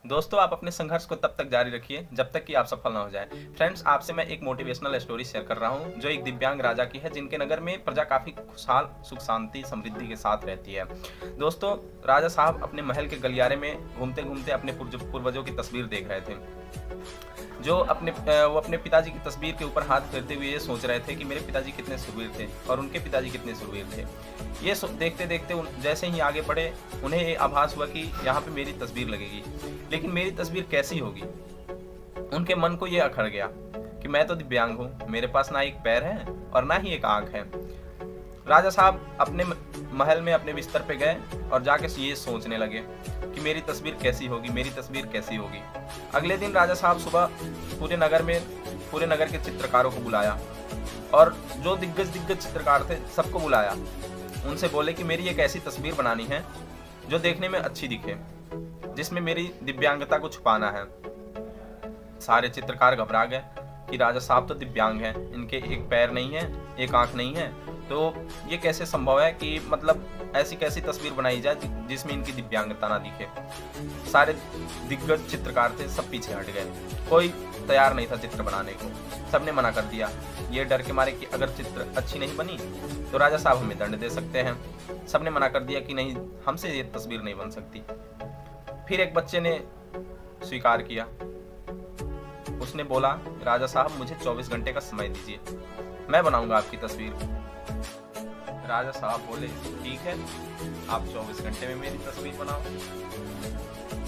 दोस्तों, आप अपने संघर्ष को तब तक जारी रखिए जब तक कि आप सफल ना हो जाए। फ्रेंड्स, आपसे मैं एक मोटिवेशनल स्टोरी शेयर कर रहा हूं जो एक दिव्यांग राजा की है, जिनके नगर में प्रजा काफी खुशहाल, सुख शांति, समृद्धि के साथ रहती है। दोस्तों, राजा साहब अपने महल के गलियारे में घूमते घूमते अपने पूर्वजों की तस्वीर देख रहे थे। वो अपने पिताजी की तस्वीर के ऊपर हाथ फेरते हुए ये सोच रहे थे कि मेरे पिताजी कितने शूरवीर थे और उनके पिताजी कितने शूरवीर थे। ये देखते देखते जैसे ही आगे बढ़े, उन्हें ये आभास हुआ कि यहाँ पे मेरी तस्वीर लगेगी, लेकिन मेरी तस्वीर कैसी होगी। उनके मन को ये अखड़ गया कि मैं तो दिव्यांग हूँ, मेरे पास ना एक पैर है और ना ही एक आंख है। राजा साहब अपने महल में अपने बिस्तर पे गए और जाके ये सोचने लगे कि मेरी तस्वीर कैसी होगी, मेरी तस्वीर कैसी होगी। अगले दिन राजा साहब सुबह पूरे नगर के चित्रकारों को बुलाया और जो दिग्गज चित्रकार थे सबको बुलाया। उनसे बोले कि मेरी एक ऐसी तस्वीर बनानी है जो देखने में अच्छी दिखे, जिसमें मेरी दिव्यांगता को छुपाना है। सारे चित्रकार घबरा गए कि राजा साहब तो दिव्यांग हैं, इनके एक पैर नहीं है, एक आंख नहीं है, तो ये कैसे संभव है कि मतलब ऐसी कैसी तस्वीर बनाई जाए जिसमें इनकी दिव्यांगता ना दिखे। सारे दिग्गज चित्रकार थे, सब पीछे हट गए, कोई तैयार नहीं था चित्र बनाने को। सबने मना कर दिया, ये डर के मारे कि अगर चित्र अच्छी नहीं बनी तो राजा साहब हमें दंड दे सकते हैं। सबने मना कर दिया कि नहीं, हमसे ये तस्वीर नहीं बन सकती। फिर एक बच्चे ने स्वीकार किया। उसने बोला, राजा साहब मुझे 24 घंटे का समय दीजिए, मैं बनाऊंगा आपकी तस्वीर। राजा साहब बोले, ठीक है, आप 24 घंटे में मेरी तस्वीर बनाओ।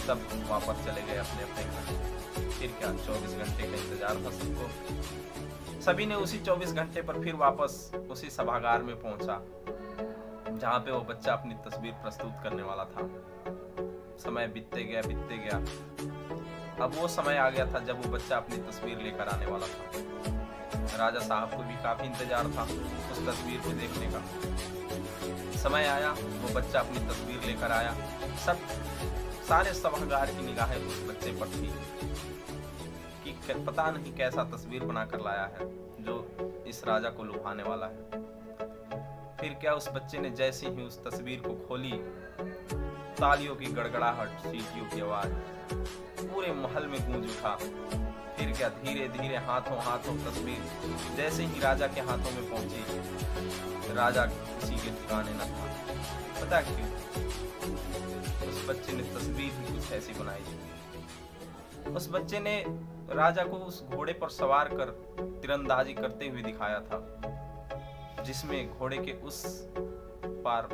सब वापस चले गए अपने अपने घर। फिर क्या, 24 घंटे का इंतजार था सबको। सभी ने उसी 24 घंटे पर फिर वापस उसी सभागार में पहुंचा जहां पे वो बच्चा अपनी तस्वीर प्रस्तुत करने वाला था। समय बीतते गया। अब वो समय आ गया था जब वो बच्चा अपनी तस्वीर लेकर आने वाला था। राजा साहब को भी काफी इंतजार था उस तस्वीर को देखने का। समय आया, वो बच्चा अपनी तस्वीर लेकर आया। सारे सभागार की निगाहें उस बच्चे पर थी कि पता नहीं कैसा तस्वीर बनाकर लाया है जो इस राजा को लुभाने वाला है। फिर क्या, उस बच्चे ने जैसे ही उस तस्वीर को खोली, तालियों की गड़गड़ाहट, सीटियों की आवाज पूरे महल में गूंज उठा। फिर क्या, धीरे धीरे हाथों तस्वीर जैसे ही राजा के हाथों में पहुंची, राजा किसी के ठिकाने न था। पता क्यों? उस बच्चे ने तस्वीर ही कुछ ऐसी बनाई थी। उस बच्चे ने राजा को उस घोड़े पर सवार कर तीरंदाजी करते हुए दिखाया था, जिसमें घोड़े के उस पार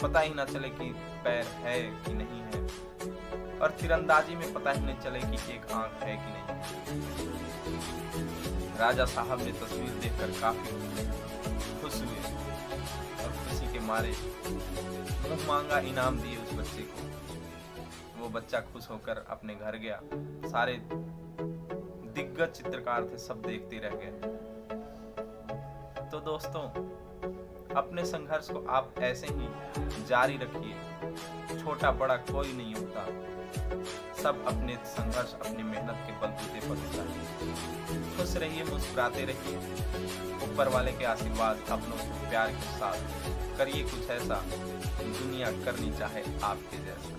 पता ही ना चले कि पैर है कि नहीं है, और तीरंदाजी में पता ही नहीं चले कि एक आंख है कि नहीं। राजा साहब ने तस्वीर देखकर काफी खुश हुए और खुशी के मारे मुंह मांगा इनाम दिए उस बच्चे को। वो बच्चा खुश होकर अपने घर गया। सारे दिग्गज चित्रकार थे, सब देखते रह गए। तो दोस्तों, अपने संघर्ष को आप ऐसे ही जारी रखिए। छोटा बड़ा कोई नहीं होता, सब अपने संघर्ष, अपनी मेहनत के बलबूते पर होता है। खुश रहिए, मुस्कुराते रहिए। ऊपर वाले के आशीर्वाद, अपनों के प्यार के साथ करिए कुछ ऐसा दुनिया करनी चाहे आपके जैसा।